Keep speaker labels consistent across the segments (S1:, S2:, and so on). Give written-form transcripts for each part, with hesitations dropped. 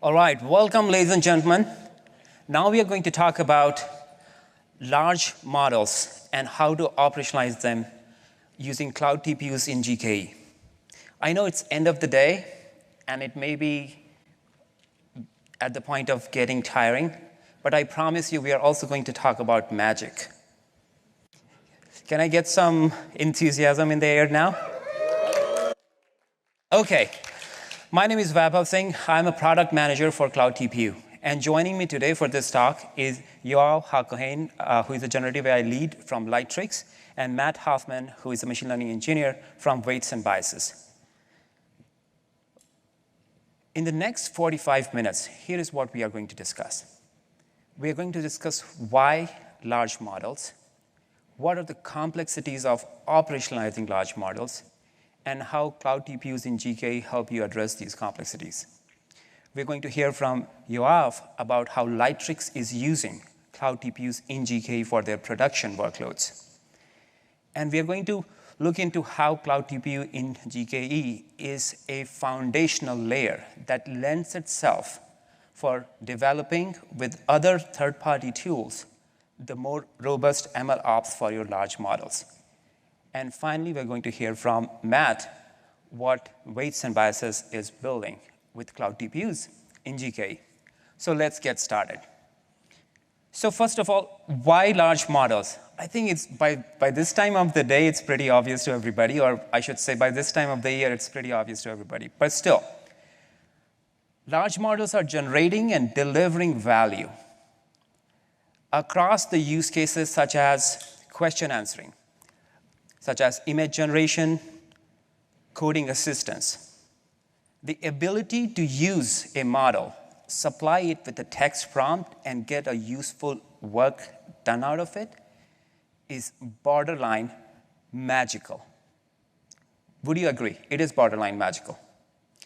S1: All right, welcome, ladies and gentlemen. Now we are going to talk about large models and how to operationalize them using Cloud TPUs in GKE. I know it's end of the day, and it may be at the point of getting tiring, but I promise you we are also going to talk about magic. Can I get some enthusiasm in the air now? Okay. My name is Vaibhav Singh. I'm a product manager for Cloud TPU. And joining me today for this talk is Yoav, HaCohen, who is a generative AI lead from Lightrix, and Matt Hoffman, who is a machine learning engineer from Weights and Biases. In the next 45 minutes, here is what we are going to discuss. We are going to discuss why large models, what are the complexities of operationalizing large models, and how Cloud TPUs in GKE help you address these complexities. We're going to hear from Yoav about how Lightrix is using Cloud TPUs in GKE for their production workloads. And we are going to look into how Cloud TPU in GKE is a foundational layer that lends itself for developing with other third-party tools the more robust ML ops for your large models. And finally, we're going to hear from Matt what Weights and Biases is building with Cloud TPUs in GKE. So let's get started. So first of all, why large models? I think it's by this time of the day, it's pretty obvious to everybody, or I should say by this time of the year, it's pretty obvious to everybody. But still, large models are generating and delivering value across the use cases such as question answering, such as image generation, coding assistance. The ability to use a model, supply it with a text prompt, and get a useful work done out of it is borderline magical. Would you agree? It is borderline magical.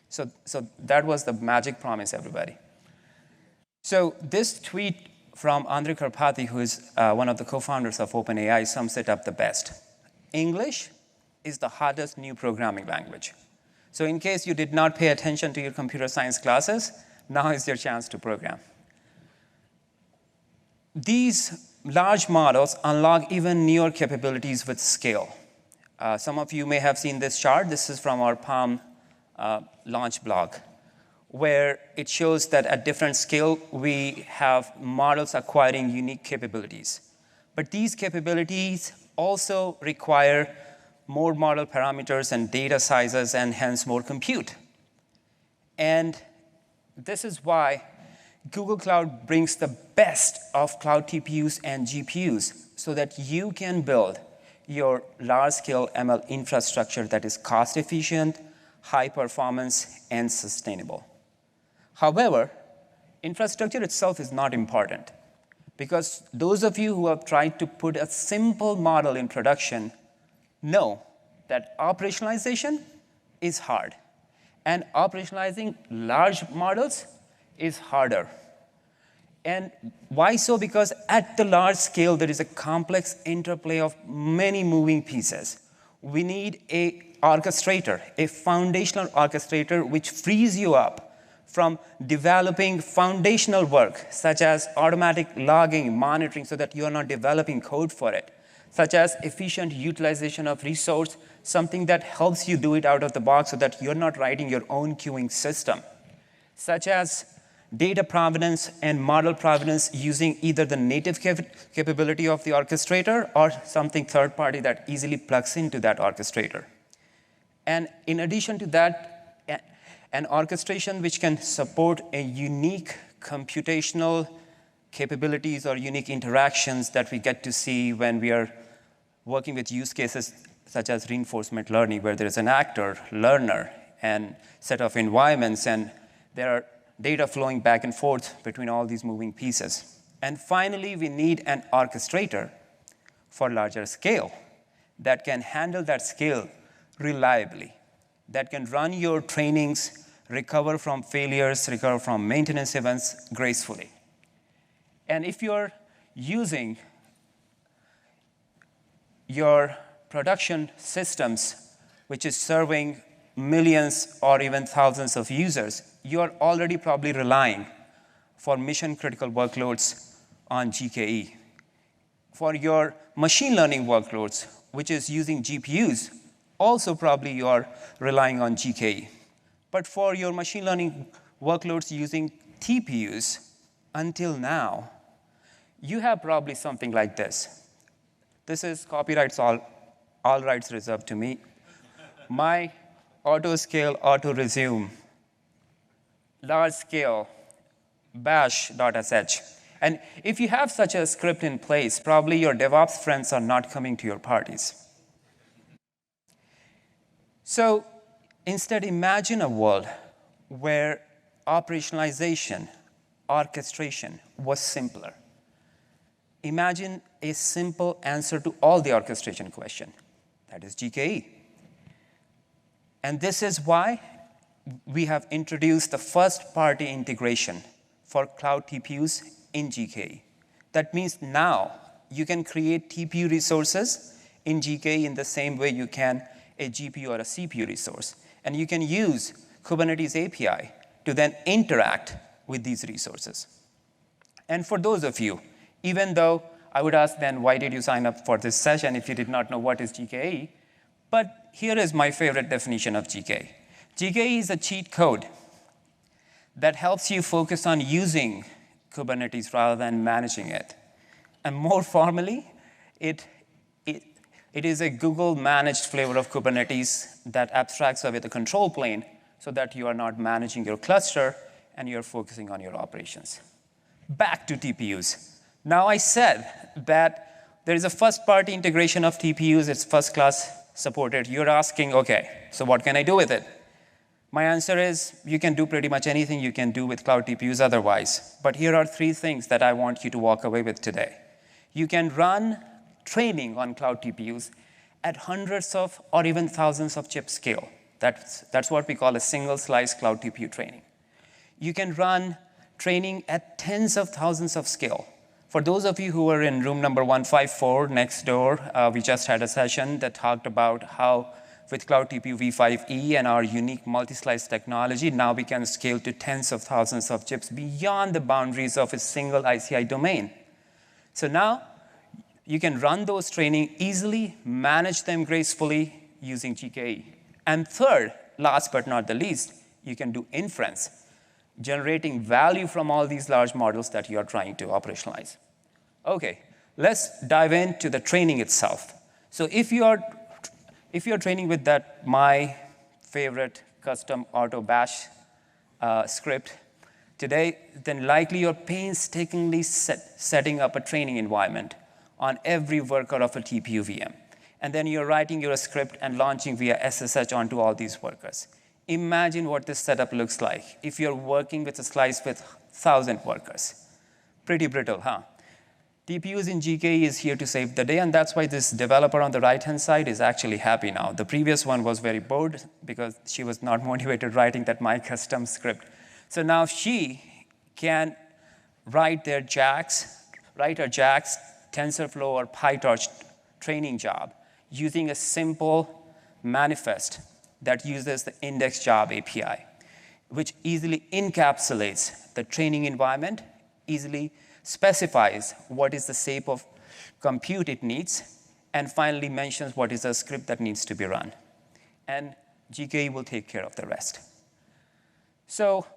S1: So that was the magic promise, everybody. So this tweet from Andre Karpathy, who is one of the co-founders of OpenAI, sums it up the best. English is the hardest new programming language. So in case you did not pay attention to your computer science classes, now is your chance to program. These large models unlock even newer capabilities with scale. Some of you may have seen this chart. This is from our Palm launch blog, where it shows that at different scale, we have models acquiring unique capabilities. But these capabilities also require more model parameters and data sizes, and hence more compute. And this is why Google Cloud brings the best of Cloud TPUs and GPUs so that you can build your large-scale ML infrastructure that is cost-efficient, high performance, and sustainable. However, infrastructure itself is not important, because those of you who have tried to put a simple model in production know that operationalization is hard, and operationalizing large models is harder. And why so? Because at the large scale, there is a complex interplay of many moving pieces. We need an orchestrator, a foundational orchestrator, which frees you up from developing foundational work, such as automatic logging, monitoring, so that you are not developing code for it, such as efficient utilization of resource, something that helps you do it out of the box so that you're not writing your own queuing system, such as data provenance and model provenance using either the native capability of the orchestrator or something third-party that easily plugs into that orchestrator. And in addition to that, an orchestration which can support a unique computational capabilities or unique interactions that we get to see when we are working with use cases such as reinforcement learning, where there is an actor, learner, and set of environments, and there are data flowing back and forth between all these moving pieces. And finally, we need an orchestrator for larger scale that can handle that scale reliably, that can run your trainings, recover from failures, recover from maintenance events gracefully. And if you're using your production systems, which is serving millions or even thousands of users, you're already probably relying for mission-critical workloads on GKE. For your machine learning workloads, which is using GPUs, also probably you're relying on GKE. But for your machine learning workloads using TPUs, until now, you have probably something like this. This is copyrights, all rights reserved to me. My auto-scale, auto-resume, large-scale, bash.sh. And if you have such a script in place, probably your DevOps friends are not coming to your parties. So instead, imagine a world where operationalization, orchestration was simpler. Imagine a simple answer to all the orchestration question. That is GKE. And this is why we have introduced the first-party integration for Cloud TPUs in GKE. That means now you can create TPU resources in GKE in the same way you can a GPU or a CPU resource. And you can use Kubernetes API to then interact with these resources. And for those of you, even though I would ask then, why did you sign up for this session if you did not know what is GKE? But here is my favorite definition of GKE. GKE is a cheat code that helps you focus on using Kubernetes rather than managing it. And more formally, it is a Google-managed flavor of Kubernetes that abstracts away the control plane so that you are not managing your cluster and you're focusing on your operations. Back to TPUs. Now I said that there is a first-party integration of TPUs. It's first-class supported. You're asking, OK, so what can I do with it? My answer is, you can do pretty much anything you can do with Cloud TPUs otherwise. But here are 3 things that I want you to walk away with today. You can run training on Cloud TPUs at hundreds of or even thousands of chip scale. That's what we call a single-slice Cloud TPU training. You can run training at tens of thousands of scale. For those of you who are in room number 154 next door, we just had a session that talked about how with Cloud TPU v5e and our unique multi-slice technology, now we can scale to tens of thousands of chips beyond the boundaries of a single ICI domain. So now you can run those training easily, manage them gracefully using GKE. And third, last but not the least, you can do inference, generating value from all these large models that you are trying to operationalize. OK, let's dive into the training itself. So if you're training with that my favorite custom auto bash script today, then likely you're painstakingly setting up a training environment on every worker of a TPU VM. And then you're writing your script and launching via SSH onto all these workers. Imagine what this setup looks like if you're working with a slice with 1,000 workers. Pretty brittle, huh? TPUs in GKE is here to save the day, and that's why this developer on the right-hand side is actually happy now. The previous one was very bored because she was not motivated writing that my custom script. So now she can write her JAX, TensorFlow, or PyTorch training job using a simple manifest that uses the index job API, which easily encapsulates the training environment, easily specifies what is the shape of compute it needs, and finally mentions what is the script that needs to be run. And GKE will take care of the rest. So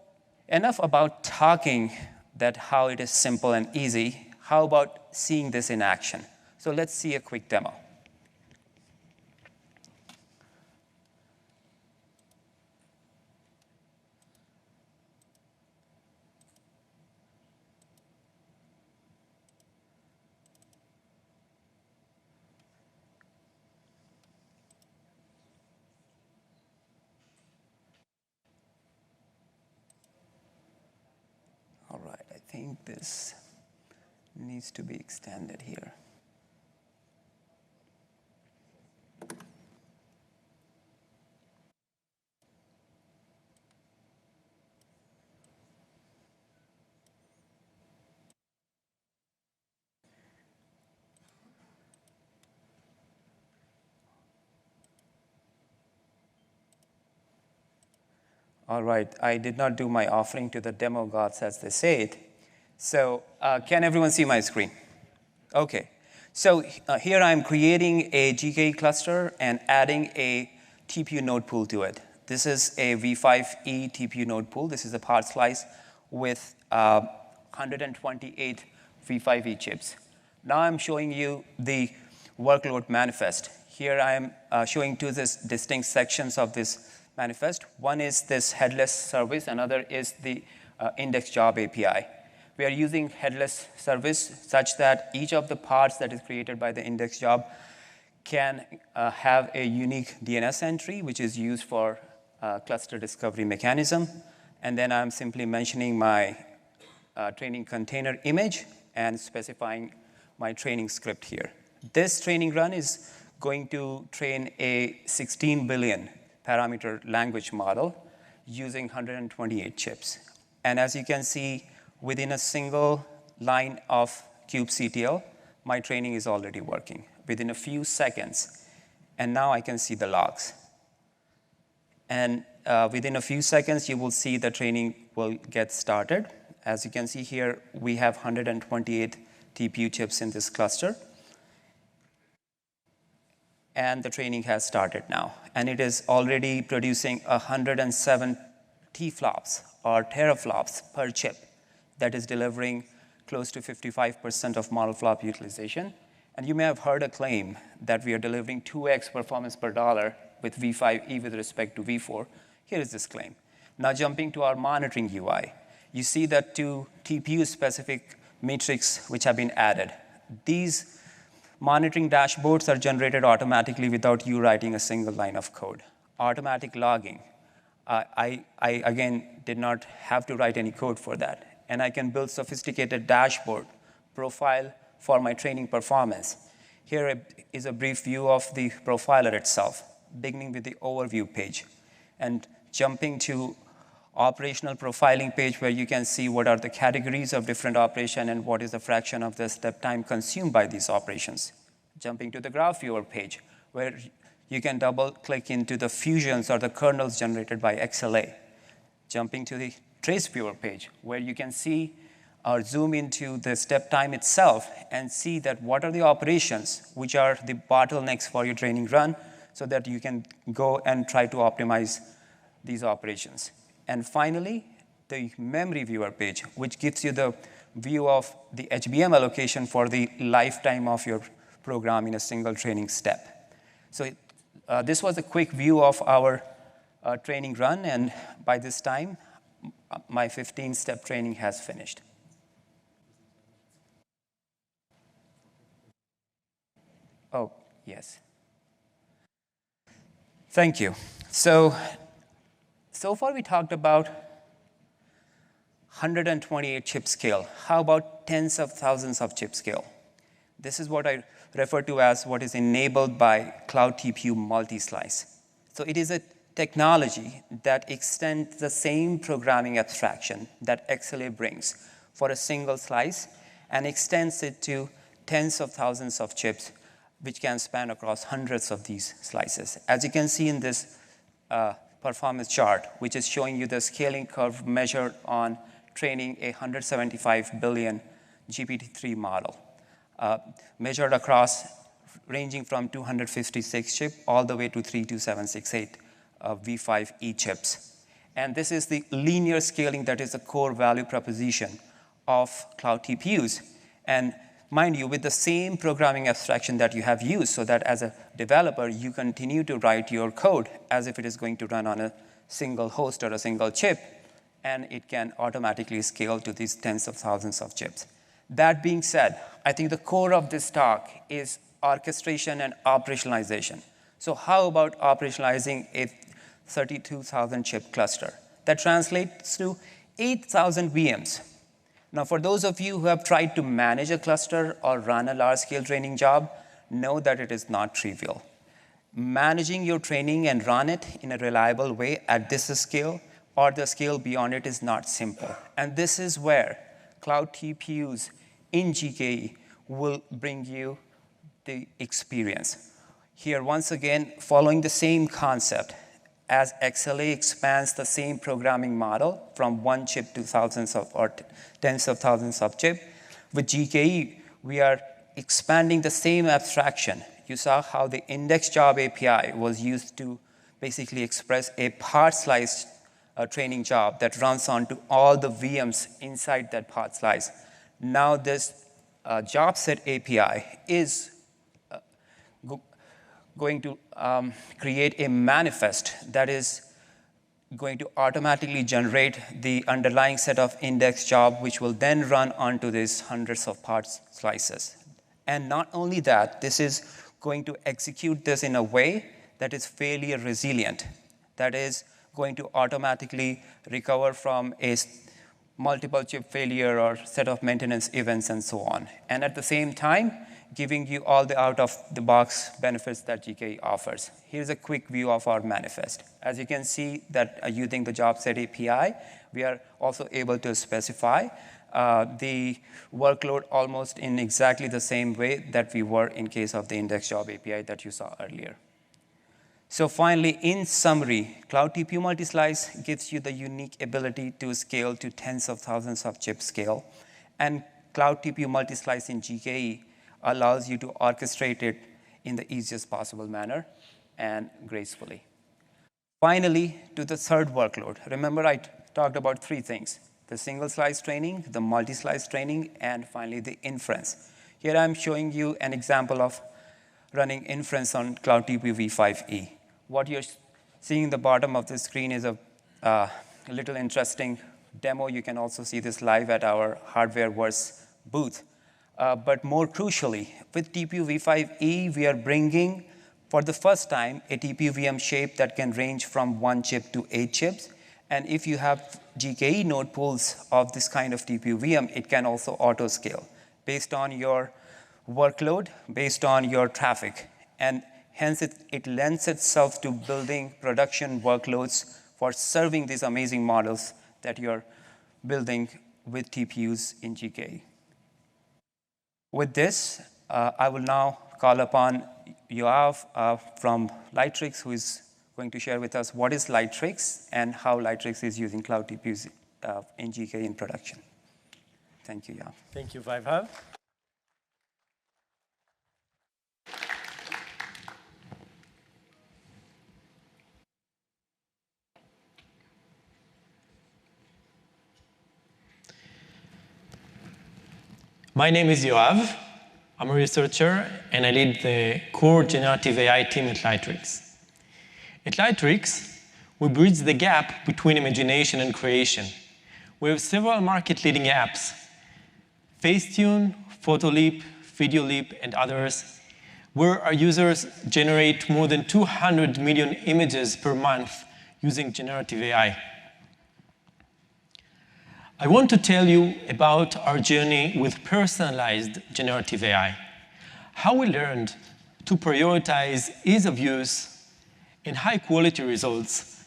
S1: enough about talking that how it is simple and easy. How about seeing this in action? So let's see a quick demo. All right, I think this needs to be extended here. All right, I did not do my offering to the demo gods, as they say it. So can everyone see my screen? OK. So here I'm creating a GKE cluster and adding a TPU node pool to it. This is a V5E TPU node pool. This is a part slice with 128 V5E chips. Now I'm showing you the workload manifest. Here I am showing two distinct sections of this manifest. One is this headless service. Another is the index job API. We are using headless service such that each of the parts that is created by the index job can have a unique DNS entry, which is used for cluster discovery mechanism. And then I'm simply mentioning my training container image and specifying my training script here. This training run is going to train a 16 billion parameter language model using 128 chips. And as you can see, within a single line of kubectl, my training is already working within a few seconds. And now I can see the logs. And within a few seconds, you will see the training will get started. As you can see here, we have 128 TPU chips in this cluster. And the training has started now. And it is already producing 107 T-flops or teraflops per chip that is delivering close to 55% of model flop utilization. And you may have heard a claim that we are delivering 2x performance per dollar with V5E with respect to V4. Here is this claim. Now jumping to our monitoring UI, you see that two TPU-specific metrics which have been added. These monitoring dashboards are generated automatically without you writing a single line of code. Automatic logging. I again, did not have to write any code for that. And I can build sophisticated dashboard profile for my training performance. Here is a brief view of the profiler itself, beginning with the overview page, and jumping to operational profiling page where you can see what are the categories of different operation and what is the fraction of the step time consumed by these operations. Jumping to the graph viewer page where you can double click into the fusions or the kernels generated by XLA. Jumping to the trace viewer page where you can see or zoom into the step time itself and see that what are the operations which are the bottlenecks for your training run so that you can go and try to optimize these operations. And finally, the memory viewer page, which gives you the view of the HBM allocation for the lifetime of your program in a single training step. So this was a quick view of our training run. And by this time, my 15-step training has finished. Oh, yes. Thank you. So far we talked about 128 chip scale. How about tens of thousands of chip scale? This is what I refer to as what is enabled by Cloud TPU MultiSlice. So it is a technology that extends the same programming abstraction that XLA brings for a single slice and extends it to tens of thousands of chips, which can span across hundreds of these slices. As you can see in this performance chart, which is showing you the scaling curve measured on training a 175 billion GPT-3 model, measured across ranging from 256 chip all the way to 32768 V5E chips. And this is the linear scaling that is the core value proposition of Cloud TPUs. And mind you, with the same programming abstraction that you have used so that as a developer, you continue to write your code as if it is going to run on a single host or a single chip, and it can automatically scale to these tens of thousands of chips. That being said, I think the core of this talk is orchestration and operationalization. So how about operationalizing a 32,000 chip cluster? That translates to 8,000 VMs. Now, for those of you who have tried to manage a cluster or run a large-scale training job, know that it is not trivial. Managing your training and run it in a reliable way at this scale or the scale beyond it is not simple. And this is where Cloud TPUs in GKE will bring you the experience. Here, once again, following the same concept, as XLA expands the same programming model from one chip to thousands of or tens of thousands of chips. With GKE, we are expanding the same abstraction. You saw how the index job API was used to basically express a part slice training job that runs onto all the VMs inside that part slice. Now this job set API is going to create a manifest that is going to automatically generate the underlying set of index job, which will then run onto these hundreds of parts slices. And not only that, this is going to execute this in a way that is failure resilient, that is going to automatically recover from a multiple chip failure or set of maintenance events and so on. And at the same time, giving you all the out-of-the-box benefits that GKE offers. Here's a quick view of our manifest. As you can see that using the job set API, we are also able to specify the workload almost in exactly the same way that we were in case of the index job API that you saw earlier. So finally, in summary, Cloud TPU MultiSlice gives you the unique ability to scale to tens of thousands of chip scale. And Cloud TPU MultiSlice in GKE allows you to orchestrate it in the easiest possible manner and gracefully. Finally, to the third workload. Remember, I talked about three things: the single slice training, the multi-slice training, and finally the inference. Here I'm showing you an example of running inference on Cloud TPU v5e. What you're seeing in the bottom of the screen is a little interesting demo. You can also see this live at our HardwareVerse booth. But more crucially, with TPU v5e, we are bringing, for the first time, a TPU VM shape that can range from 1 chip to 8 chips. And if you have GKE node pools of this kind of TPU VM, it can also auto-scale based on your workload, based on your traffic. And hence, it lends itself to building production workloads for serving these amazing models that you're building with TPUs in GKE. With this, I will now call upon Yoav from Lightrix, who is going to share with us what is Lightrix and how Lightrix is using Cloud TPUs in GKE in production. Thank you, Yoav.
S2: Thank you, Vaibhav. My name is Yoav. I'm a researcher, and I lead the core generative AI team at Lightrix. At Lightrix, we bridge the gap between imagination and creation. We have several market-leading apps: Facetune, PhotoLeap, VideoLeap, and others, where our users generate more than 200 million images per month using generative AI. I want to tell you about our journey with personalized generative AI, how we learned to prioritize ease of use and high-quality results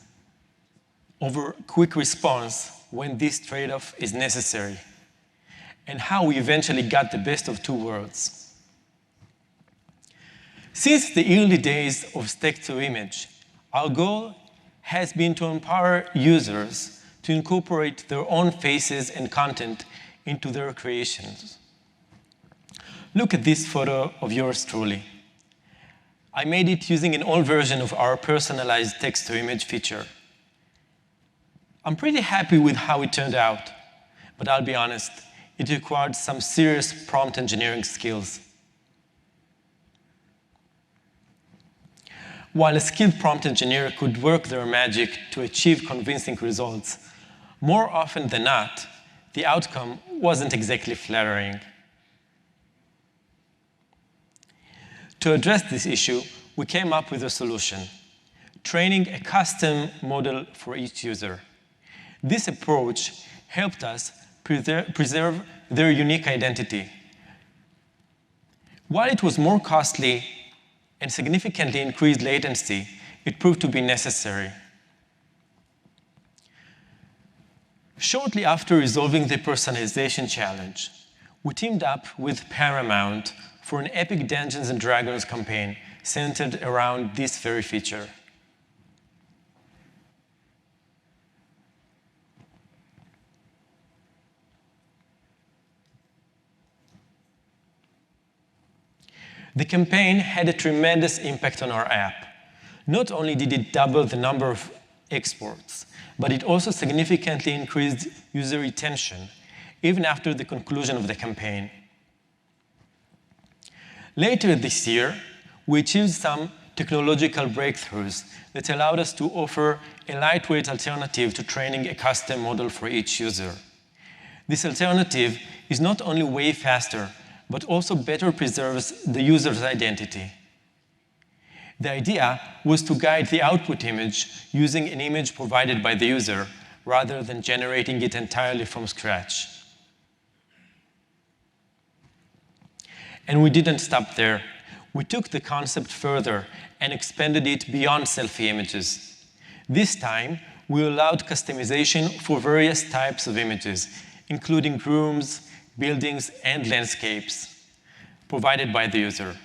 S2: over quick response when this trade-off is necessary, and how we eventually got the best of two worlds. Since the early days of text-to-image, our goal has been to empower users to incorporate their own faces and content into their creations. Look at this photo of yours truly. I made it using an old version of our personalized text-to-image feature. I'm pretty happy with how it turned out, but I'll be honest, it required some serious prompt engineering skills. While a skilled prompt engineer could work their magic to achieve convincing results, more often than not, the outcome wasn't exactly flattering. To address this issue, we came up with a solution: training a custom model for each user. This approach helped us preserve their unique identity. While it was more costly and significantly increased latency, it proved to be necessary. Shortly after resolving the personalization challenge, we teamed up with Paramount for an epic Dungeons & Dragons campaign centered around this very feature. The campaign had a tremendous impact on our app. Not only did it double the number of exports, but it also significantly increased user retention, even after the conclusion of the campaign. Later this year, we achieved some technological breakthroughs that allowed us to offer a lightweight alternative to training a custom model for each user. This alternative is not only way faster, but also better preserves the user's identity. The idea was to guide the output image using an image provided by the user, rather than generating it entirely from scratch. And we didn't stop there. We took the concept further and expanded it beyond selfie images. This time, we allowed customization for various types of images, including rooms, buildings, and landscapes provided by the user.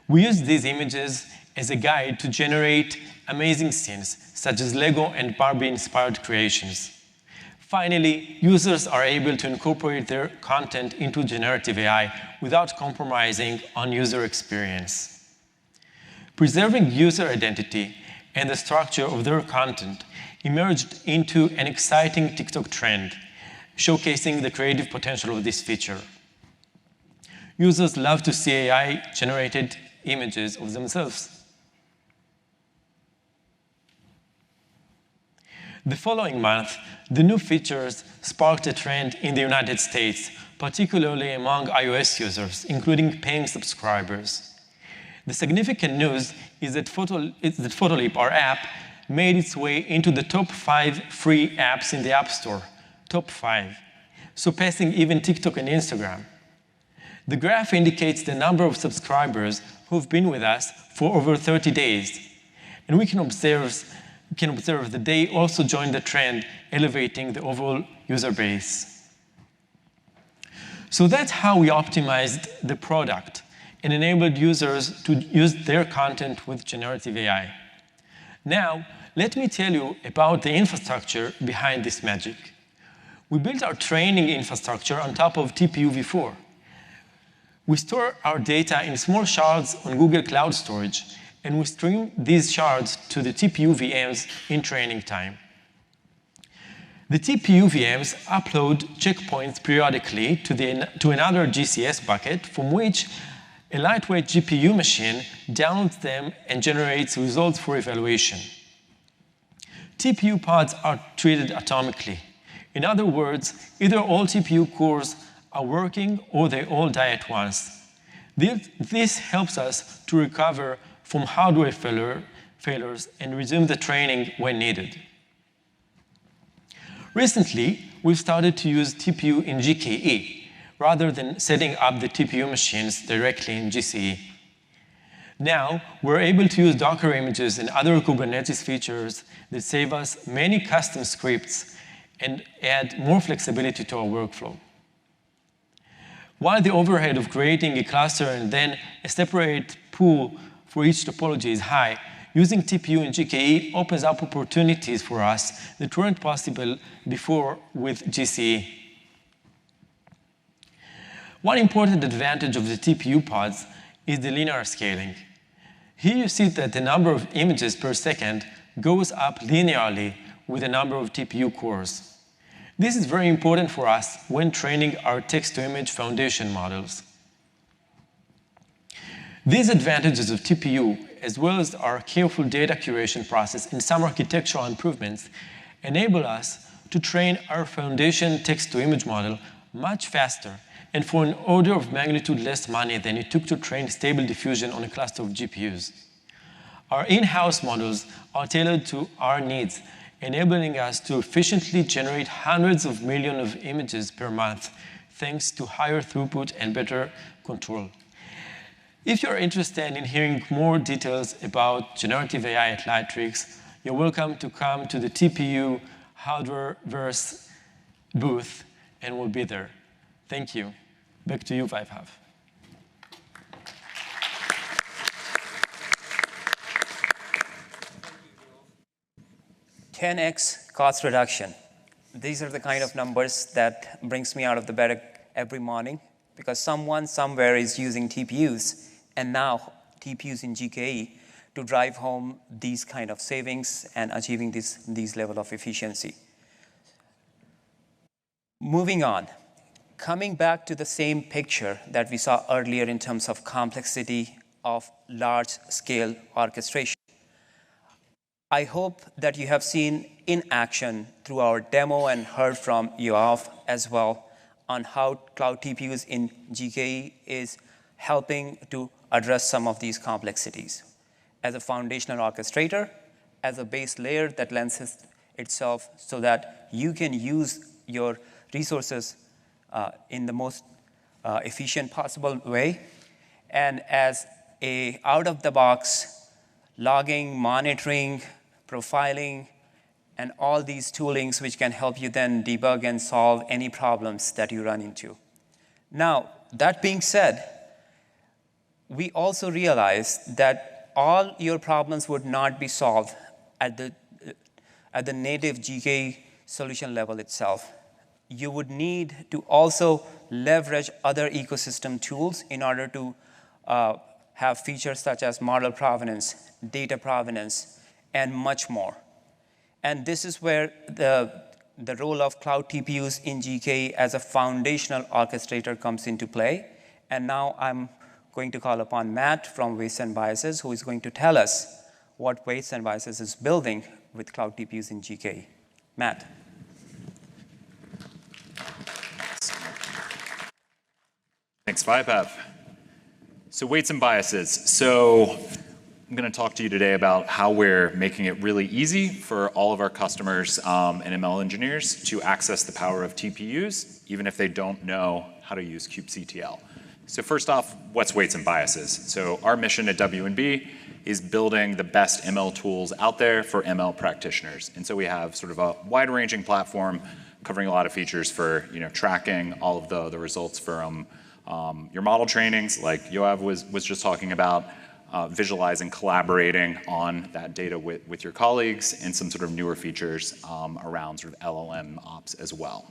S2: We used these images as a guide to generate amazing scenes, such as Lego and Barbie-inspired creations. Finally, users are able to incorporate their content into generative AI without compromising on user experience. Preserving user identity and the structure of their content emerged into an exciting TikTok trend, showcasing the creative potential of this feature. Users love to see AI-generated images of themselves. The following month, the new features sparked a trend in the United States, particularly among iOS users, including paying subscribers. The significant news is that Photolip, our app, made its way into the top 5 free apps in the App Store, top 5, surpassing even TikTok and Instagram. The graph indicates the number of subscribers who've been with us for over 30 days, and we can observe that they also joined the trend, elevating the overall user base. So that's how we optimized the product and enabled users to use their content with generative AI. Now, let me tell you about the infrastructure behind this magic. We built our training infrastructure on top of TPU v4. We store our data in small shards on Google Cloud Storage, and we stream these shards to the TPU VMs in training time. The TPU VMs upload checkpoints periodically to another GCS bucket, from which a lightweight GPU machine downloads them and generates results for evaluation. TPU pods are treated atomically. In other words, either all TPU cores are working or they all die at once. This helps us to recover from hardware failures and resume the training when needed. Recently, we've started to use TPU in GKE, rather than setting up the TPU machines directly in GCE. Now, we're able to use Docker images and other Kubernetes features that save us many custom scripts and add more flexibility to our workflow. While the overhead of creating a cluster and then a separate pool for each topology is high, using TPU in GKE opens up opportunities for us that weren't possible before with GCE. One important advantage of the TPU pods is the linear scaling. Here you see that the number of images per second goes up linearly with the number of TPU cores. This is very important for us when training our text-to-image foundation models. These advantages of TPU, as well as our careful data curation process and some architectural improvements, enable us to train our foundation text-to-image model much faster and for an order of magnitude less money than it took to train stable diffusion on a cluster of GPUs. Our in-house models are tailored to our needs, enabling us to efficiently generate hundreds of millions of images per month, thanks to higher throughput and better control. If you're interested in hearing more details about generative AI at Lightrix, you're welcome to come to the TPU Hardwareverse booth, and we'll be there. Thank you. Back to you, Vaibhav.
S1: 10x cost reduction. These are the kind of numbers that brings me out of the bed every morning, because someone somewhere is using TPUs and now TPUs in GKE to drive home these kind of savings and achieving these level of efficiency. Moving on, coming back to the same picture that we saw earlier in terms of complexity of large-scale orchestration. I hope that you have seen in action through our demo and heard from Yoav as well on how Cloud TPUs in GKE is helping to address some of these complexities. As a foundational orchestrator, as a base layer that lends itself so that you can use your resources in the most efficient possible way, and as a out-of-the-box logging, monitoring, profiling, and all these toolings which can help you then debug and solve any problems that you run into. Now, that being said, we also realize that all your problems would not be solved at the native GKE solution level itself. You would need to also leverage other ecosystem tools in order to have features such as model provenance, data provenance, and much more. And this is where the role of Cloud TPUs in GKE as a foundational orchestrator comes into play. And now I'm going to call upon Matt from Weights and Biases, who is going to tell us what Weights and Biases is building with Cloud TPUs in GKE. Matt.
S3: Thanks, Vaibhav. So weights and biases. So I'm going to talk to you today about how we're making it really easy for all of our customers and ML engineers to access the power of TPUs, even if they don't know how to use kubectl. So first off, what's weights and biases? So our mission at W&B is building the best ML tools out there for ML practitioners. And so we have sort of a wide-ranging platform covering a lot of features for tracking all of the results from your model trainings, like Yoav was just talking about, visualizing, collaborating on that data with your colleagues, and some sort of newer features around sort of LLM ops as well.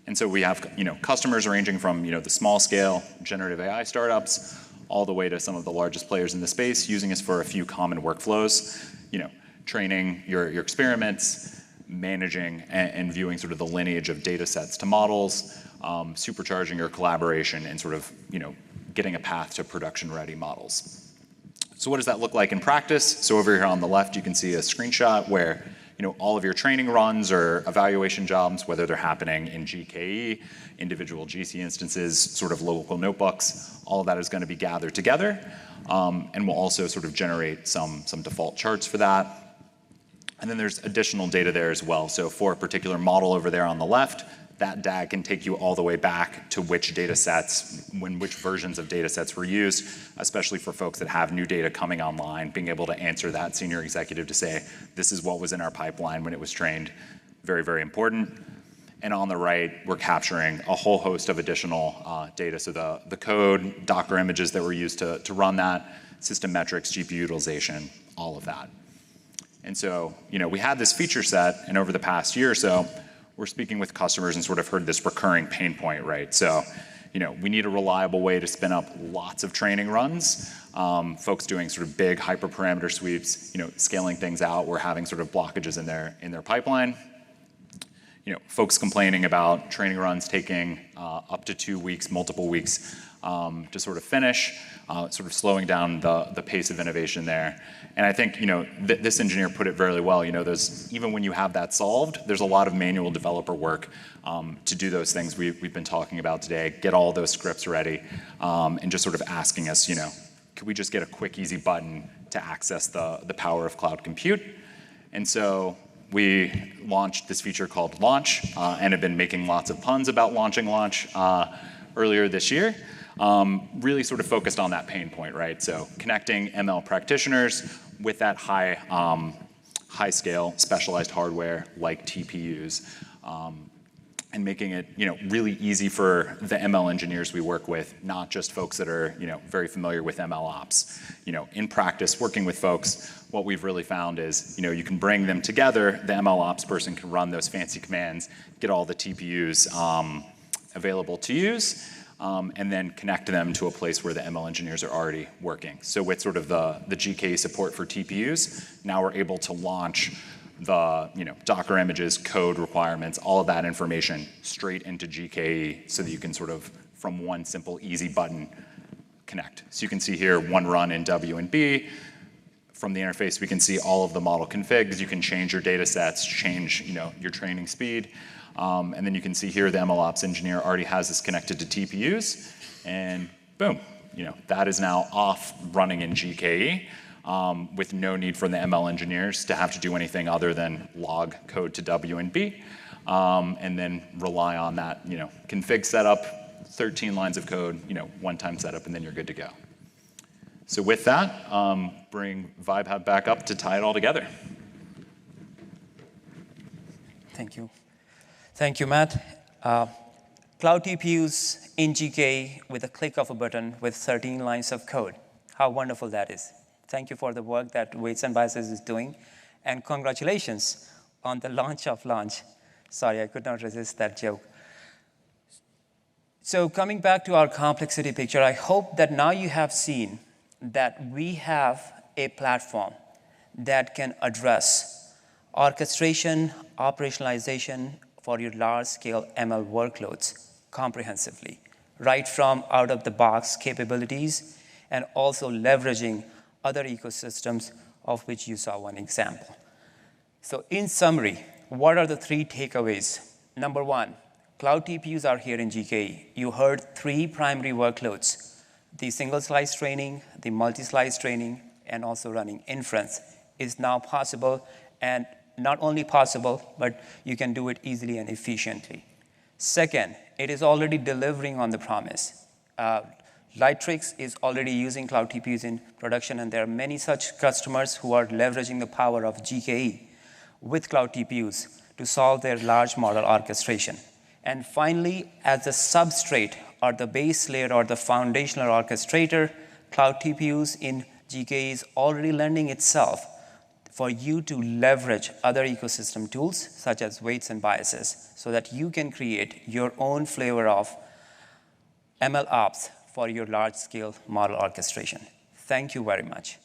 S3: And so we have customers ranging from the small scale generative AI startups all the way to some of the largest players in the space using us for a few common workflows, training your experiments, managing and viewing sort of the lineage of data sets to models, supercharging your collaboration, and sort of getting a path to production-ready models. So what does that look like in practice? So over here on the left, you can see a screenshot where all of your training runs or evaluation jobs, whether they're happening in GKE, individual GC instances, sort of local notebooks, all of that is going to be gathered together, and we'll also sort of generate some default charts for that. And then there's additional data there as well. So for a particular model over there on the left, that DAG can take you all the way back to which data sets, which versions of data sets were used, especially for folks that have new data coming online, being able to answer that senior executive to say, this is what was in our pipeline when it was trained. Very, very important. And on the right, we're capturing a whole host of additional data. So the code, Docker images that were used to run that, system metrics, GPU utilization, all of that. And so, we had this feature set, and over the past year or so, we're speaking with customers and sort of heard this recurring pain point, right? So, we need a reliable way to spin up lots of training runs. Folks doing sort of big hyperparameter sweeps, scaling things out. We're having sort of blockages in their pipeline. Folks complaining about training runs taking up to 2 weeks, multiple weeks to sort of finish, sort of slowing down the pace of innovation there. And I think this engineer put it very well. There's, even when you have that solved, there's a lot of manual developer work to do those things we've been talking about today, get all those scripts ready, and just sort of asking us, could we just get a quick, easy button to access the power of cloud compute? And so we launched this feature called Launch, and have been making lots of puns about launching Launch earlier this year. Really sort of focused on that pain point, right? So connecting ML practitioners with that high scale specialized hardware like TPUs, and making it really easy for the ML engineers we work with, not just folks that are very familiar with ML ops. In practice, working with folks, what we've really found is you can bring them together. The ML ops person can run those fancy commands, get all the TPUs available to use. and then connect them to a place where the ML engineers are already working. So with sort of the GKE support for TPUs, now we're able to launch the Docker images, code requirements, all of that information straight into GKE so that you can sort of, from one simple, easy button, connect. So you can see here one run in W&B. From the interface, we can see all of the model configs. You can change your data sets, change your training speed. And then you can see here the MLOps engineer already has this connected to TPUs. And boom, that is now off running in GKE with no need for the ML engineers to have to do anything other than log code to W&B and then rely on that config setup, 13 lines of code, one-time setup, and then you're good to go. So with that, bring Vaibhav back up to tie it all together.
S1: Thank you. Thank you, Matt. Cloud TPUs in GKE with a click of a button with 13 lines of code. How wonderful that is. Thank you for the work that Weights and Biases is doing. And congratulations on the launch of launch. Sorry, I could not resist that joke. So coming back to our complexity picture, I hope that now you have seen that we have a platform that can address orchestration, operationalization for your large-scale ML workloads comprehensively, right from out-of-the-box capabilities and also leveraging other ecosystems of which you saw one example. So in summary, what are the 3 takeaways? Number 1, Cloud TPUs are here in GKE. You heard 3 primary workloads: the single slice training, the multi-slice training, and also running inference is now possible, and not only possible, but you can do it easily and efficiently. Second, it is already delivering on the promise. Lightrix is already using Cloud TPUs in production, and there are many such customers who are leveraging the power of GKE with Cloud TPUs to solve their large model orchestration. And finally, as a substrate or the base layer or the foundational orchestrator, Cloud TPUs in GKE is already lending itself for you to leverage other ecosystem tools such as weights and biases so that you can create your own flavor of ML ops for your large-scale model orchestration. Thank you very much.